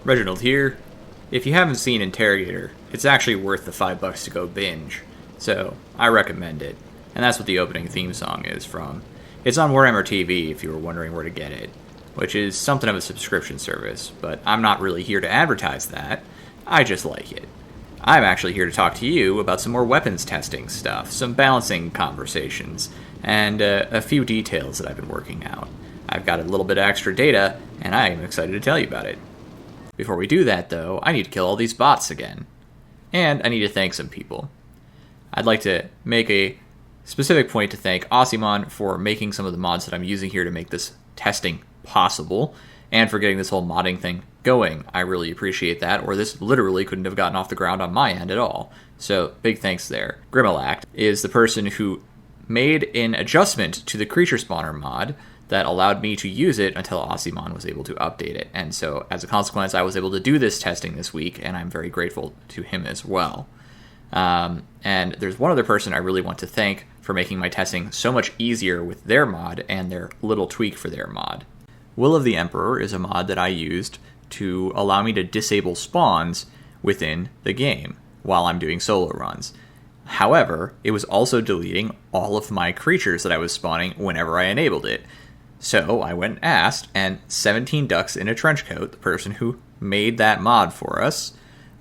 Reginald here. If you haven't seen Interrogator, it's actually worth the $5 to go binge, so I recommend it. And that's what the opening theme song is from. It's on Warhammer TV if you were wondering where to get it, which is something of a subscription service, but I'm not really here to advertise that. I just like it. I'm actually here to talk to you about some more weapons testing stuff, some balancing conversations, and a few details that I've been working out. I've got a little bit of extra data, and I am excited to tell you about it. Before we do that, though, I need to kill all these bots again. And I need to thank some people. I'd like to make a specific point to thank Osimon for making some of the mods that I'm using here to make this testing possible, and for getting this whole modding thing going. I really appreciate that, or this literally couldn't have gotten off the ground on my end at all. So, big thanks there. Grimalact is the person who made an adjustment to the creature spawner mod that allowed me to use it until Osimon was able to update it. And so, as a consequence, I was able to do this testing this week, and I'm very grateful to him as well. And there's one other person I really want to thank for making my testing so much easier with their mod and their little tweak for their mod. Will of the Emperor is a mod that I used to allow me to disable spawns within the game while I'm doing solo runs. However, it was also deleting all of my creatures that I was spawning whenever I enabled it. So I went and asked, and 17 Ducks in a Trenchcoat, the person who made that mod for us,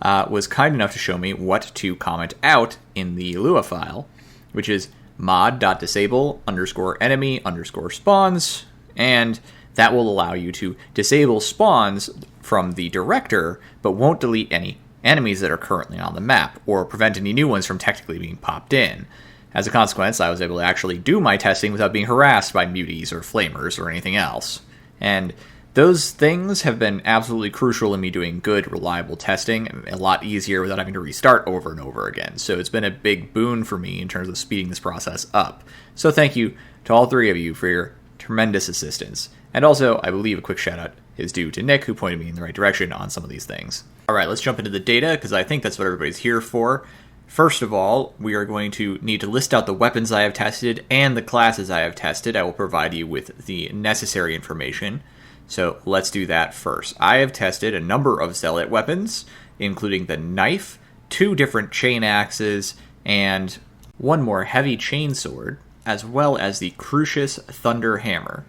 was kind enough to show me what to comment out in the Lua file, which is mod.disable_enemy_spawns, and that will allow you to disable spawns from the director, but won't delete any enemies that are currently on the map, or prevent any new ones from technically being popped in. As a consequence, I was able to actually do my testing without being harassed by muties or flamers or anything else. And those things have been absolutely crucial in me doing good, reliable testing, a lot easier without having to restart over and over again. So it's been a big boon for me in terms of speeding this process up. So thank you to all three of you for your tremendous assistance. And also, I believe a quick shout out is due to Nick, who pointed me in the right direction on some of these things. Alright, let's jump into the data, because I think that's what everybody's here for. First of all, we are going to need to list out the weapons I have tested and the classes I have tested. I will provide you with the necessary information. So let's do that first. I have tested a number of Zealot weapons, including the knife, 2 different chain axes, and 1 more heavy chainsword, as well as the Crucius Thunder Hammer.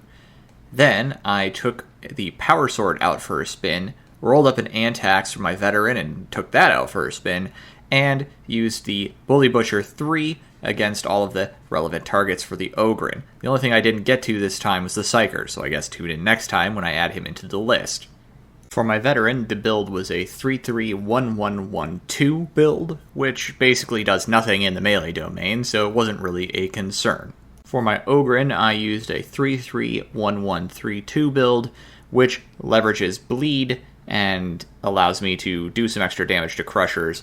Then I took the Power Sword out for a spin, rolled up an Antax for my Veteran and took that out for a spin, and used the Bully Butcher 3 against all of the relevant targets for the Ogryn. The only thing I didn't get to this time was the Psyker, so I guess tune in next time when I add him into the list. For my Veteran, the build was a 3-3-1-1-1-2 build, which basically does nothing in the melee domain, so it wasn't really a concern. For my Ogryn, I used a 3-3-1-1-3-2 build, which leverages bleed and allows me to do some extra damage to Crushers.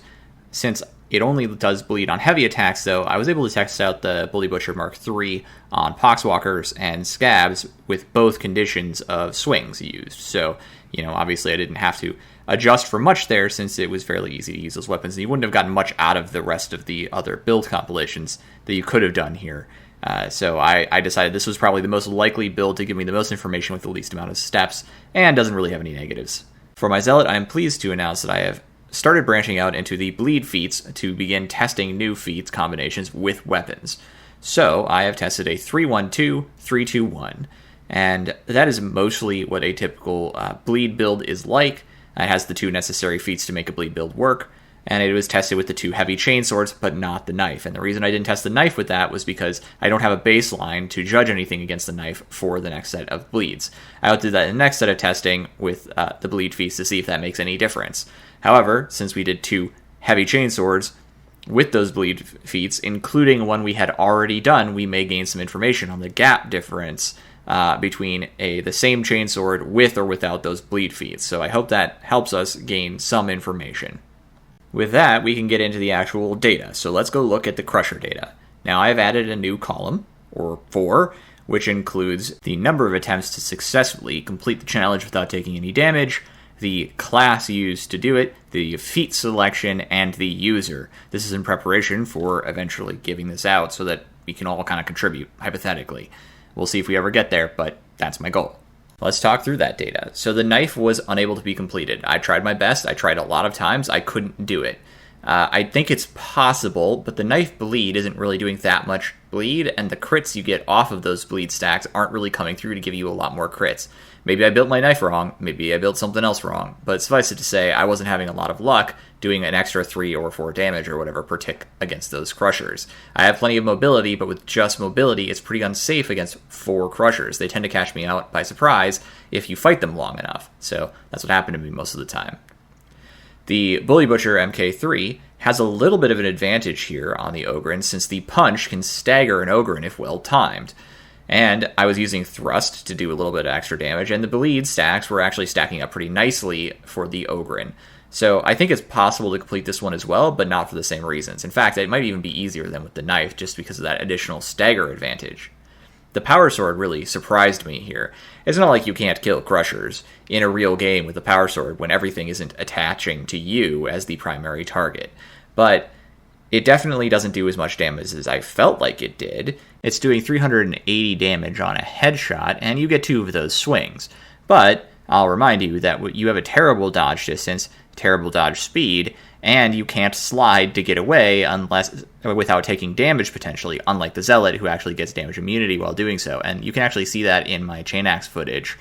Since it only does bleed on heavy attacks, though, I was able to test out the Bully Butcher Mark III on Poxwalkers and Scabs with both conditions of swings used. So, obviously I didn't have to adjust for much there since it was fairly easy to use those weapons, and you wouldn't have gotten much out of the rest of the other build compilations that you could have done here. So I decided this was probably the most likely build to give me the most information with the least amount of steps, and doesn't really have any negatives. For my Zealot, I am pleased to announce that I have started branching out into the bleed feats to begin testing new feats combinations with weapons. So I have tested a 3-1-2, 3-2-1, and that is mostly what a typical bleed build is like. It has the 2 necessary feats to make a bleed build work, and it was tested with the 2 heavy chainswords, but not the knife. And the reason I didn't test the knife with that was because I don't have a baseline to judge anything against the knife for the next set of bleeds. I will do that in the next set of testing with the bleed feats to see if that makes any difference. However, since we did 2 heavy chainswords with those bleed feats, including one we had already done, we may gain some information on the gap difference between the same chainsword with or without those bleed feats. So I hope that helps us gain some information. With that, we can get into the actual data. So let's go look at the Crusher data. Now I've added a new column, or 4, which includes the number of attempts to successfully complete the challenge without taking any damage, the class used to do it, the feat selection, and the user. This is in preparation for eventually giving this out so that we can all kind of contribute, hypothetically. We'll see if we ever get there, but that's my goal. Let's talk through that data. So the knife was unable to be completed. I tried my best. I tried a lot of times. I couldn't do it. I think it's possible, but the knife bleed isn't really doing that much bleed, and the crits you get off of those bleed stacks aren't really coming through to give you a lot more crits. Maybe I built my knife wrong, maybe I built something else wrong, but suffice it to say, I wasn't having a lot of luck doing an extra 3 or 4 damage or whatever per tick against those crushers. I have plenty of mobility, but with just mobility, it's pretty unsafe against 4 crushers. They tend to catch me out by surprise if you fight them long enough, so that's what happened to me most of the time. The Bully Butcher MK3 has a little bit of an advantage here on the Ogryn, since the punch can stagger an Ogryn if well timed. And I was using Thrust to do a little bit of extra damage, and the bleed stacks were actually stacking up pretty nicely for the Ogryn. So I think it's possible to complete this one as well, but not for the same reasons. In fact, it might even be easier than with the knife, just because of that additional stagger advantage. The Power Sword really surprised me here. It's not like you can't kill Crushers in a real game with the Power Sword when everything isn't attaching to you as the primary target. But it definitely doesn't do as much damage as I felt like it did. It's doing 380 damage on a headshot, and you get 2 of those swings. But I'll remind you that you have a terrible dodge distance, terrible dodge speed, and you can't slide to get away without taking damage potentially, unlike the Zealot, who actually gets damage immunity while doing so. And you can actually see that in my chain axe footage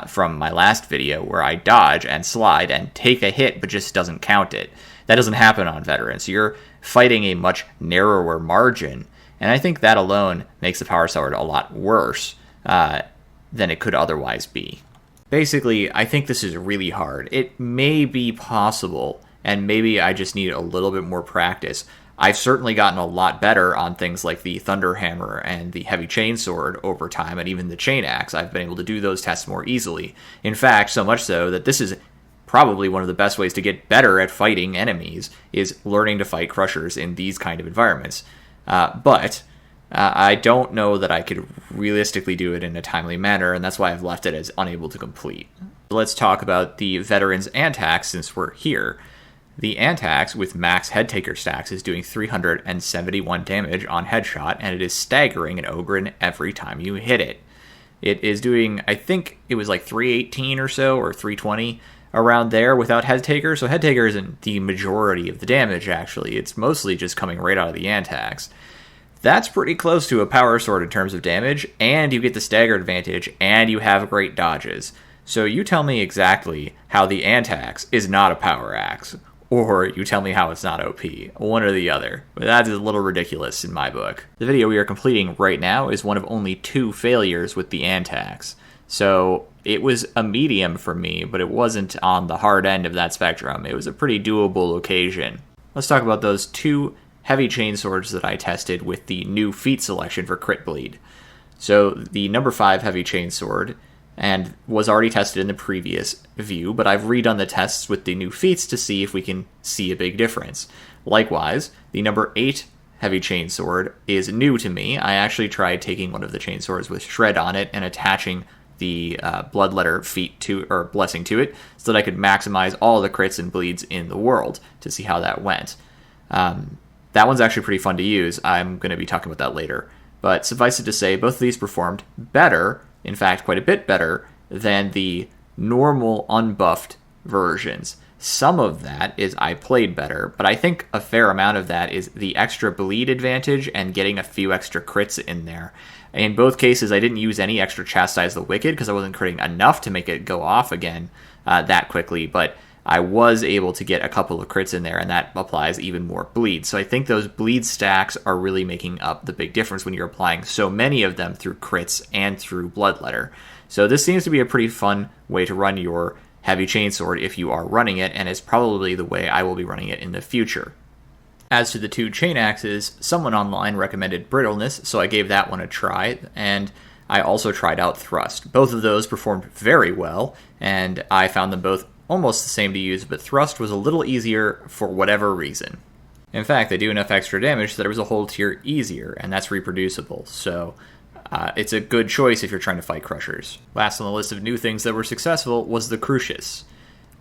from my last video, where I dodge and slide and take a hit, but just doesn't count it. That doesn't happen on veterans. You're fighting a much narrower margin, and I think that alone makes the Power Sword a lot worse than it could otherwise be. Basically, I think this is really hard. It may be possible, and maybe I just need a little bit more practice. I've certainly gotten a lot better on things like the Thunder Hammer and the Heavy Chainsword over time, and even the Chain Axe. I've been able to do those tests more easily. In fact, so much so that this is probably one of the best ways to get better at fighting enemies, is learning to fight Crushers in these kind of environments. But I don't know that I could realistically do it in a timely manner, and that's why I've left it as unable to complete. Let's talk about the Veterans Antax since we're here. The Antax with max Headtaker stacks is doing 371 damage on headshot, and it is staggering an Ogryn every time you hit it. It is doing, I think it was like 318 or so, or 320, around there without Headtaker, so Headtaker isn't the majority of the damage, actually. It's mostly just coming right out of the Antax. That's pretty close to a Power Sword in terms of damage, and you get the stagger advantage, and you have great dodges. So you tell me exactly how the Antax is not a Power Axe, or you tell me how it's not OP. One or the other. But that is a little ridiculous in my book. The video we are completing right now is one of only 2 failures with the Antax. So it was a medium for me, but it wasn't on the hard end of that spectrum. It was a pretty doable occasion. Let's talk about those 2 heavy chainswords that I tested with the new feat selection for crit bleed. So the number 5 heavy chainsword and was already tested in the previous view, but I've redone the tests with the new feats to see if we can see a big difference. Likewise, the number 8 heavy chainsword is new to me. I actually tried taking one of the chainswords with shred on it and attaching the bloodletter feat to, or blessing to it, so that I could maximize all the crits and bleeds in the world to see how that went. That one's actually pretty fun to use. I'm going to be talking about that later. But suffice it to say, both of these performed better, in fact, quite a bit better, than the normal unbuffed versions. Some of that is I played better, but I think a fair amount of that is the extra bleed advantage and getting a few extra crits in there. In both cases, I didn't use any extra Chastise the Wicked because I wasn't critting enough to make it go off again that quickly, but I was able to get a couple of crits in there, and that applies even more bleed. So I think those bleed stacks are really making up the big difference when you're applying so many of them through crits and through Bloodletter. So this seems to be a pretty fun way to run your Heavy Chainsword if you are running it, and it's probably the way I will be running it in the future. As to the 2 chain axes, someone online recommended Brittleness, so I gave that one a try, and I also tried out Thrust. Both of those performed very well, and I found them both almost the same to use, but Thrust was a little easier for whatever reason. In fact, they do enough extra damage that it was a whole tier easier, and that's reproducible, so it's a good choice if you're trying to fight Crushers. Last on the list of new things that were successful was the Crucius.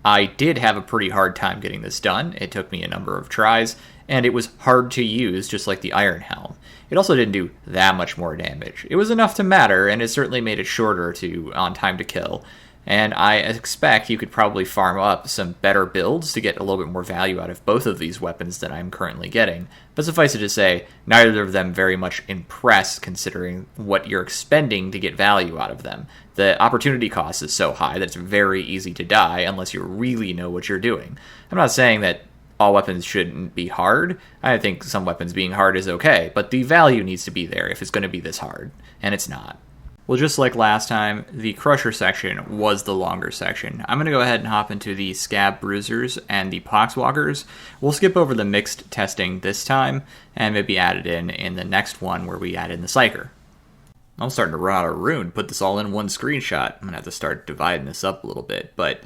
I did have a pretty hard time getting this done. It took me a number of tries, and it was hard to use, just like the Iron Helm. It also didn't do that much more damage. It was enough to matter, and it certainly made it shorter on time to kill. And I expect you could probably farm up some better builds to get a little bit more value out of both of these weapons that I'm currently getting. But suffice it to say, neither of them very much impress considering what you're expending to get value out of them. The opportunity cost is so high that it's very easy to die unless you really know what you're doing. I'm not saying that all weapons shouldn't be hard. I think some weapons being hard is okay, but the value needs to be there if it's going to be this hard, and it's not. Well, just like last time, the Crusher section was the longer section. I'm going to go ahead and hop into the Scab Bruisers and the Poxwalkers. We'll skip over the mixed testing this time, and maybe add it in the next one where we add in the Psyker. I'm starting to run out of room to put this all in one screenshot. I'm going to have to start dividing this up a little bit, but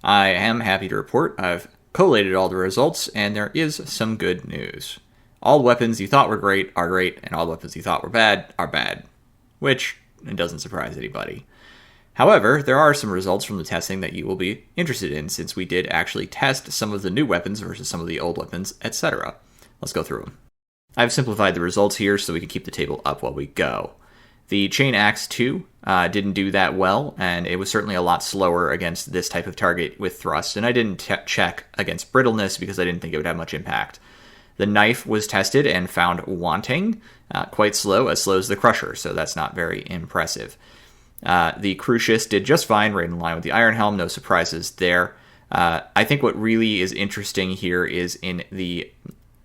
I am happy to report I've collated all the results, and there is some good news. All weapons you thought were great are great, and all weapons you thought were bad are bad. Which, it doesn't surprise anybody. However, there are some results from the testing that you will be interested in, since we did actually test some of the new weapons versus some of the old weapons, etc. Let's go through them. I've simplified the results here so we can keep the table up while we go. The Chain Axe 2 didn't do that well, and it was certainly a lot slower against this type of target with Thrust, and I didn't check against Brittleness because I didn't think it would have much impact. The Knife was tested and found wanting, quite slow as the Crusher, so that's not very impressive. The Crucius did just fine, right in line with the Iron Helm, no surprises there. I think what really is interesting here is in the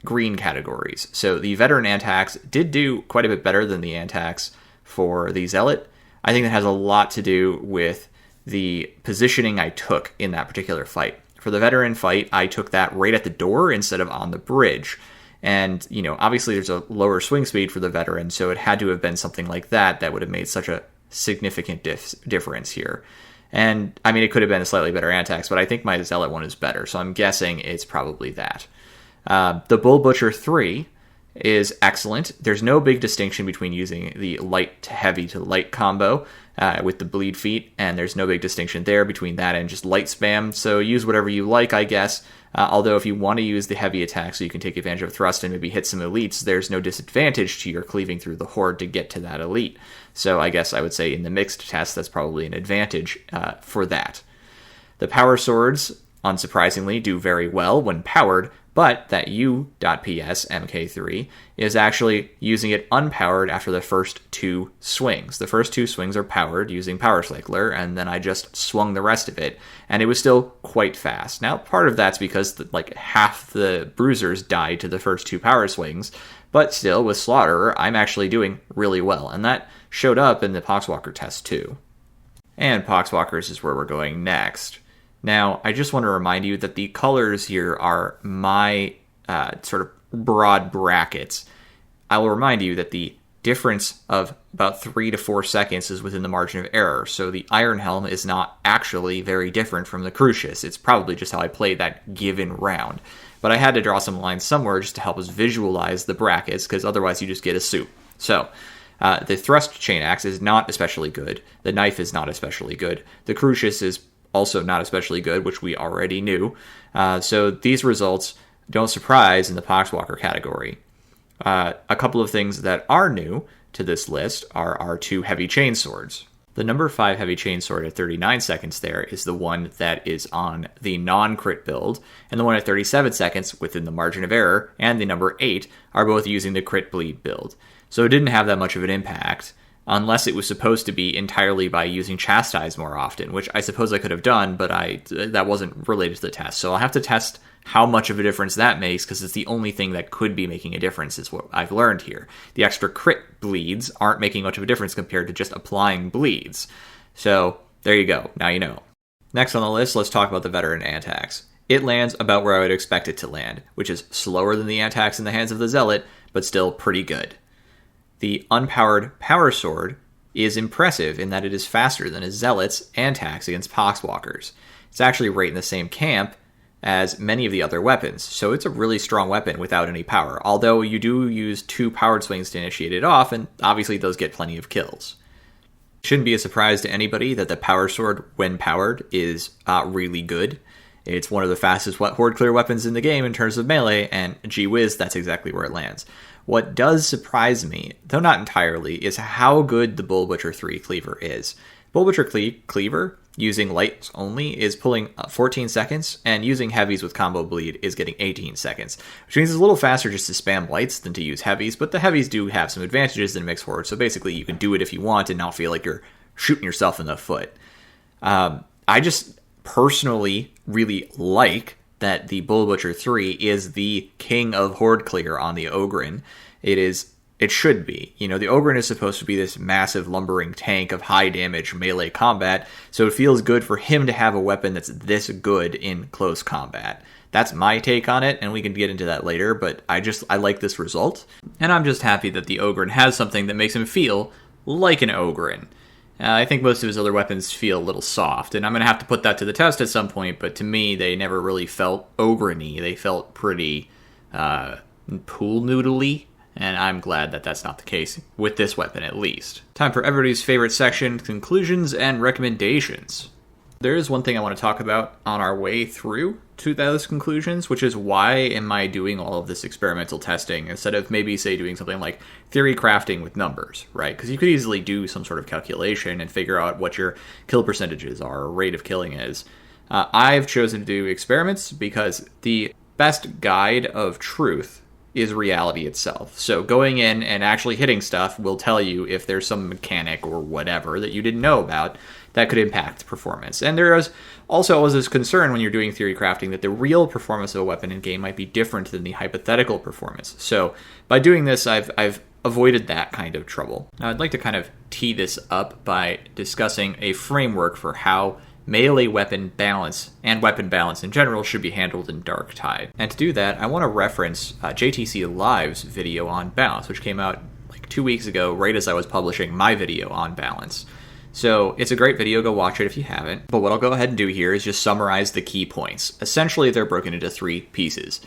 green categories. So the Veteran Antax did do quite a bit better than the Antax for the Zealot. I think that has a lot to do with the positioning I took in that particular fight. For the Veteran fight, I took that right at the door instead of on the bridge. And, obviously there's a lower swing speed for the Veteran, so it had to have been something like that would have made such a significant difference here. And, it could have been a slightly better Antax, but I think my Zealot one is better, so I'm guessing it's probably that. The Bull Butcher 3 is excellent. There's no big distinction between using the light to heavy to light combo with the bleed feat, and there's no big distinction there between that and just light spam, so use whatever you like, I guess. Although if you want to use the heavy attack so you can take advantage of Thrust and maybe hit some elites, there's no disadvantage to your cleaving through the Horde to get to that elite. So I guess I would say in the mixed test, that's probably an advantage for that. The Power Swords, unsurprisingly, do very well when powered, but that U.PS MK3 is actually using it unpowered after the first 2 swings. The first 2 swings are powered using Power Cycler, and then I just swung the rest of it, and it was still quite fast. Now, part of that's because half the bruisers died to the first 2 power swings, but still, with Slaughterer, I'm actually doing really well, and that showed up in the Poxwalker test too. And Poxwalkers is where we're going next. Now, I just want to remind you that the colors here are my sort of broad brackets. I will remind you that the difference of about 3 to 4 seconds is within the margin of error, so the Iron Helm is not actually very different from the Crucius. It's probably just how I played that given round. But I had to draw some lines somewhere just to help us visualize the brackets, because otherwise you just get a soup. So, the Thrust Chain Axe is not especially good. The Knife is not especially good. The Crucius is also not especially good, which we already knew. So these results don't surprise in the Poxwalker category. A couple of things that are new to this list are our 2 heavy chainswords. The number 5 heavy chainsword at 39 seconds there is the one that is on the non-crit build, and the one at 37 seconds within the margin of error, and the number 8 are both using the crit bleed build. So it didn't have that much of an impact, unless it was supposed to be entirely by using chastise more often, which I suppose I could have done, but that wasn't related to the test. So I'll have to test how much of a difference that makes, because it's the only thing that could be making a difference, is what I've learned here. The extra crit bleeds aren't making much of a difference compared to just applying bleeds. So there you go, now you know. Next on the list, let's talk about the veteran Antax. It lands about where I would expect it to land, which is slower than the Antax in the hands of the Zealot, but still pretty good. The unpowered Power Sword is impressive in that it is faster than a Zealot's Antax against Poxwalkers. It's actually right in the same camp as many of the other weapons, so it's a really strong weapon without any power, although you do use 2 powered swings to initiate it off, and obviously those get plenty of kills. It shouldn't be a surprise to anybody that the Power Sword, when powered, is really good. It's one of the fastest horde clear weapons in the game in terms of melee, and gee whiz, that's exactly where it lands. What does surprise me, though not entirely, is how good the Bull Butcher 3 Cleaver is. Bull Butcher Cleaver, using lights only, is pulling 14 seconds, and using heavies with combo bleed is getting 18 seconds, which means it's a little faster just to spam lights than to use heavies, but the heavies do have some advantages in mixed horde, so basically you can do it if you want and not feel like you're shooting yourself in the foot. I just personally really like that the Bull Butcher 3 is the king of horde clear on the Ogryn. It should be. You know, the Ogryn is supposed to be this massive lumbering tank of high damage melee combat, so it feels good for him to have a weapon that's this good in close combat. That's my take on it, and we can get into that later, but I like this result, and I'm just happy that the Ogryn has something that makes him feel like an Ogryn. I think most of his other weapons feel a little soft, and I'm going to have to put that to the test at some point, but to me, they never really felt Ogryn-y. They felt pretty pool noodle-y, and I'm glad that that's not the case with this weapon, at least. Time for everybody's favorite section, conclusions and recommendations. There is one thing I want to talk about on our way through to those conclusions, which is why am I doing all of this experimental testing instead of maybe, say, doing something like theory crafting with numbers, right? Because you could easily do some sort of calculation and figure out what your kill percentages are or rate of killing is. I've chosen to do experiments because the best guide of truth is reality itself. So going in and actually hitting stuff will tell you if there's some mechanic or whatever that you didn't know about that could impact performance. And there is also always this concern when you're doing theory crafting that the real performance of a weapon in game might be different than the hypothetical performance. So by doing this, I've avoided that kind of trouble. Now I'd like to kind of tee this up by discussing a framework for how melee weapon balance and weapon balance in general should be handled in Darktide. And to do that, I want to reference JTC Live's video on balance, which came out like 2 weeks ago, right as I was publishing my video on balance. So it's a great video, go watch it if you haven't. But what I'll go ahead and do here is just summarize the key points. Essentially, they're broken into 3 pieces.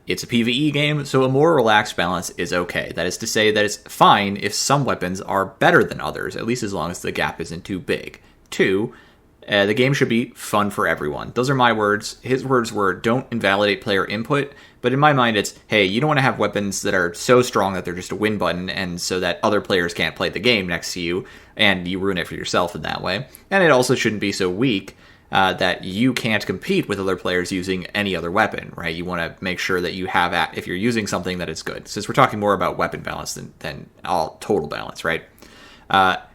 It's a PvE game, so a more relaxed balance is okay. That is to say that it's fine if some weapons are better than others, at least as long as the gap isn't too big. 2, the game should be fun for everyone. Those are my words. His words were, don't invalidate player input. But in my mind, it's, hey, you don't want to have weapons that are so strong that they're just a win button, and so that other players can't play the game next to you, and you ruin it for yourself in that way. And it also shouldn't be so weak that you can't compete with other players using any other weapon, right? You want to make sure that you have, if you're using something, that it's good. Since we're talking more about weapon balance than all total balance, right?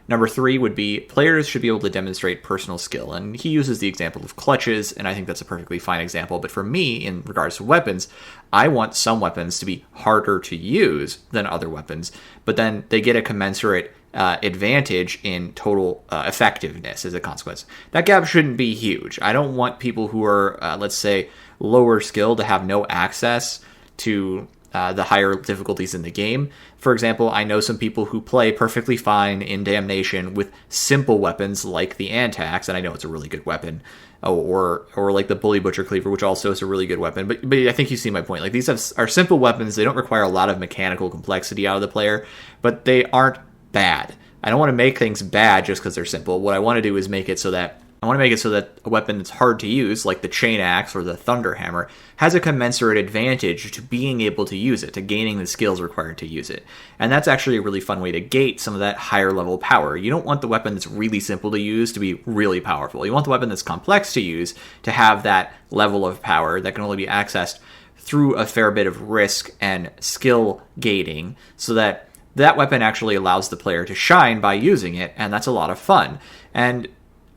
Number 3 would be players should be able to demonstrate personal skill, and he uses the example of clutches, and I think that's a perfectly fine example, but for me, in regards to weapons, I want some weapons to be harder to use than other weapons, but then they get a commensurate advantage in total effectiveness as a consequence. That gap shouldn't be huge. I don't want people who are, let's say, lower skill to have no access to the higher difficulties in the game. For example, I know some people who play perfectly fine in Damnation with simple weapons like the Antax, and I know it's a really good weapon, or like the Bully Butcher Cleaver, which also is a really good weapon. But I think you see my point. Like, these are simple weapons. They don't require a lot of mechanical complexity out of the player, but they aren't bad. I don't want to make things bad just because they're simple. What I want to do is make it so that I want to make it so that a weapon that's hard to use, like the chain axe or the thunder hammer, has a commensurate advantage to being able to use it, to gaining the skills required to use it. And that's actually a really fun way to gate some of that higher level power. You don't want the weapon that's really simple to use to be really powerful. You want the weapon that's complex to use to have that level of power that can only be accessed through a fair bit of risk and skill gating, so that that weapon actually allows the player to shine by using it, and that's a lot of fun. And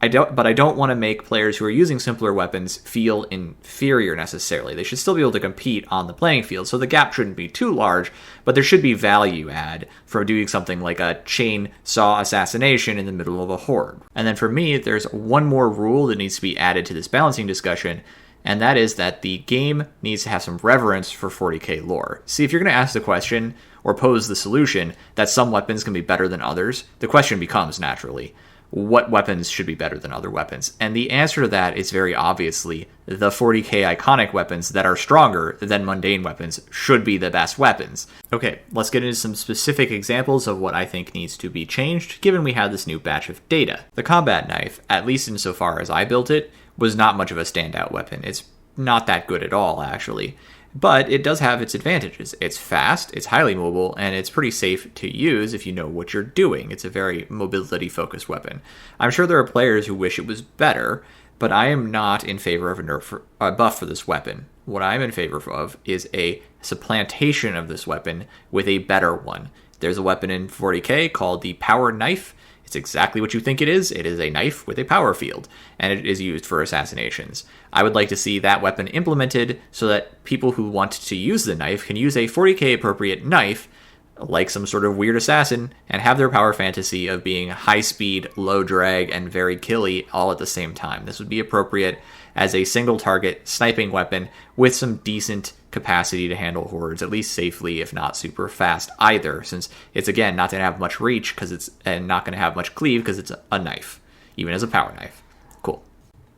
I don't want to make players who are using simpler weapons feel inferior necessarily. They should still be able to compete on the playing field, so the gap shouldn't be too large, but there should be value add from doing something like a chainsaw assassination in the middle of a horde. And then for me, there's one more rule that needs to be added to this balancing discussion, and that is that the game needs to have some reverence for 40k lore. See, if you're going to ask the question, or pose the solution, that some weapons can be better than others, the question becomes, naturally, what weapons should be better than other weapons? And the answer to that is very obviously the 40k iconic weapons that are stronger than mundane weapons should be the best weapons. Okay, let's get into some specific examples of what I think needs to be changed, given we have this new batch of data. The combat knife, at least insofar as I built it, was not much of a standout weapon. It's not that good at all, actually. But it does have its advantages. It's fast, it's highly mobile, and it's pretty safe to use if you know what you're doing. It's a very mobility-focused weapon. I'm sure there are players who wish it was better, but I am not in favor of a buff for this weapon. What I'm in favor of is a supplantation of this weapon with a better one. There's a weapon in 40k called the Power Knife. It's exactly what you think it is. It is a knife with a power field, and it is used for assassinations. I would like to see that weapon implemented so that people who want to use the knife can use a 40k appropriate knife, like some sort of weird assassin, and have their power fantasy of being high speed, low drag, and very killy all at the same time. This would be appropriate as a single target sniping weapon with some decent capacity to handle hordes, at least safely, if not super fast either, since it's, again, not going to have much reach and not going to have much cleave because it's a knife, even as a power knife. Cool.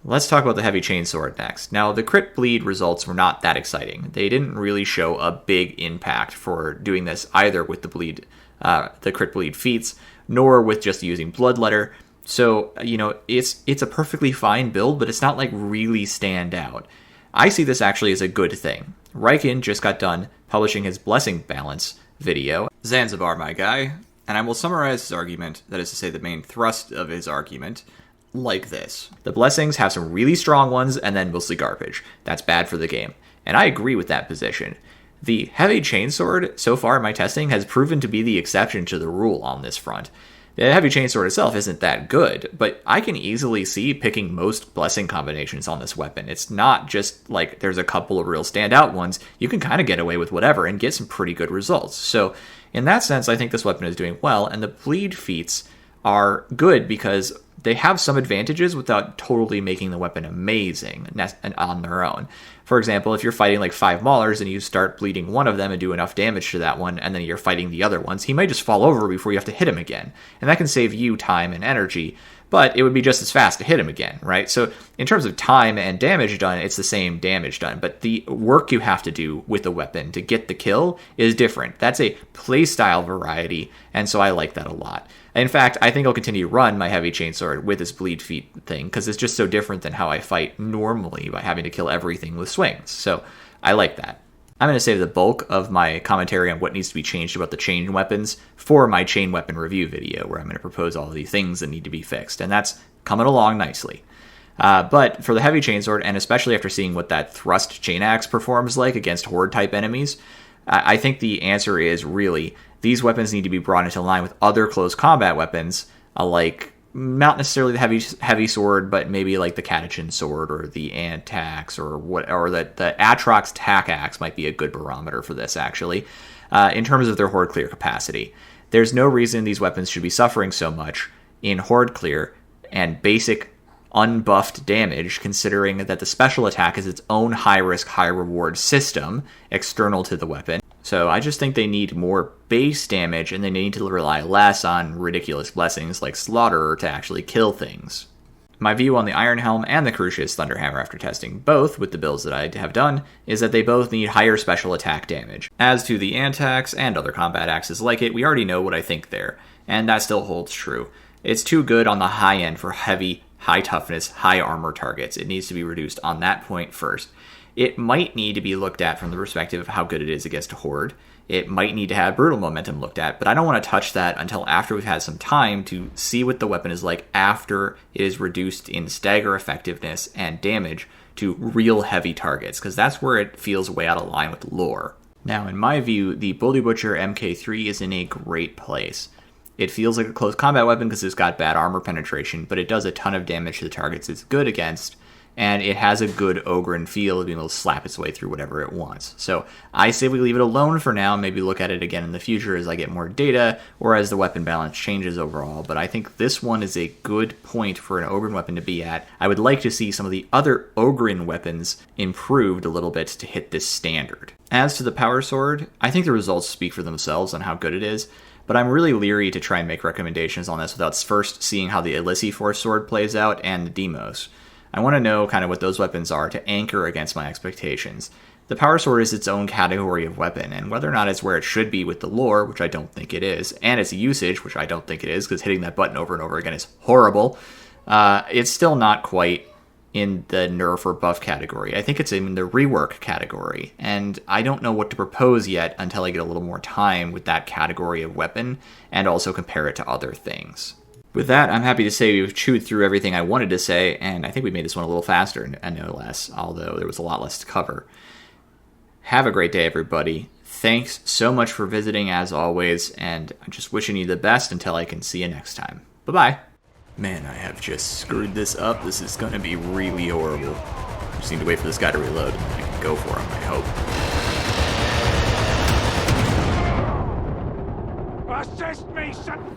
Let's talk about the heavy chainsword next. Now, the crit bleed results were not that exciting. They didn't really show a big impact for doing this either with the crit bleed feats, nor with just using bloodletter. So, it's a perfectly fine build, but it's not like really stand out. I see this actually as a good thing. Riken just got done publishing his blessing balance video. Zanzibar, my guy. And I will summarize his argument, that is to say the main thrust of his argument, like this. The blessings have some really strong ones and then mostly garbage. That's bad for the game. And I agree with that position. The heavy chainsword, so far in my testing, has proven to be the exception to the rule on this front. The heavy chainsword itself isn't that good, but I can easily see picking most blessing combinations on this weapon. It's not just like there's a couple of real standout ones. You can kind of get away with whatever and get some pretty good results. So in that sense, I think this weapon is doing well, and the bleed feats are good because they have some advantages without totally making the weapon amazing on their own. For example, if you're fighting like 5 maulers and you start bleeding one of them and do enough damage to that one, and then you're fighting the other ones, he might just fall over before you have to hit him again. And that can save you time and energy, but it would be just as fast to hit him again, right? So in terms of time and damage done, it's the same damage done, but the work you have to do with the weapon to get the kill is different. That's a playstyle variety, and so I like that a lot. In fact, I think I'll continue to run my heavy chainsword with this bleed feat thing, because it's just so different than how I fight normally by having to kill everything with swings. So I like that. I'm going to save the bulk of my commentary on what needs to be changed about the chain weapons for my chain weapon review video, where I'm going to propose all of the things that need to be fixed, and that's coming along nicely. But for the heavy chainsword, and especially after seeing what that thrust chain axe performs like against horde-type enemies, I think the answer is really these weapons need to be brought into line with other close combat weapons, like not necessarily the heavy sword, but maybe like the Catachin sword or the Antax or the Atrox tack axe might be a good barometer for this, actually, in terms of their horde clear capacity. There's no reason these weapons should be suffering so much in horde clear and basic unbuffed damage, considering that the special attack is its own high-risk, high-reward system external to the weapon. So I just think they need more base damage, and they need to rely less on ridiculous blessings like Slaughterer to actually kill things. My view on the Iron Helm and the Crucius Thunderhammer after testing both with the builds that I have done is that they both need higher special attack damage. As to the Antax and other combat axes like it, we already know what I think there, and that still holds true. It's too good on the high end for heavy high toughness, high armor targets. It needs to be reduced on that point first. It might need to be looked at from the perspective of how good it is against a horde. It might need to have brutal momentum looked at, but I don't want to touch that until after we've had some time to see what the weapon is like after it is reduced in stagger effectiveness and damage to real heavy targets, because that's where it feels way out of line with lore. Now, in my view, the Bully Butcher MK3 is in a great place. It feels like a close combat weapon because it's got bad armor penetration, but it does a ton of damage to the targets it's good against, and it has a good Ogryn feel of being able to slap its way through whatever it wants. So I say we leave it alone for now, maybe look at it again in the future as I get more data, or as the weapon balance changes overall, but I think this one is a good point for an Ogryn weapon to be at. I would like to see some of the other Ogryn weapons improved a little bit to hit this standard. As to the Power Sword, I think the results speak for themselves on how good it is, but I'm really leery to try and make recommendations on this without first seeing how the Illysi Force Sword plays out and the Demos. I want to know kind of what those weapons are to anchor against my expectations. The Power Sword is its own category of weapon, and whether or not it's where it should be with the lore, which I don't think it is, and its usage, which I don't think it is, because hitting that button over and over again is horrible, it's still not quite in the nerf or buff category. I think it's in the rework category, and I don't know what to propose yet until I get a little more time with that category of weapon, and also compare it to other things. With that, I'm happy to say we've chewed through everything I wanted to say, and I think we made this one a little faster, and no less, although there was a lot less to cover. Have a great day, everybody. Thanks so much for visiting, as always, and I'm just wishing you the best until I can see you next time. Bye-bye. Man, I have just screwed this up. This is going to be really horrible. I just need to wait for this guy to reload, and then I can go for him, I hope. Assist me, son!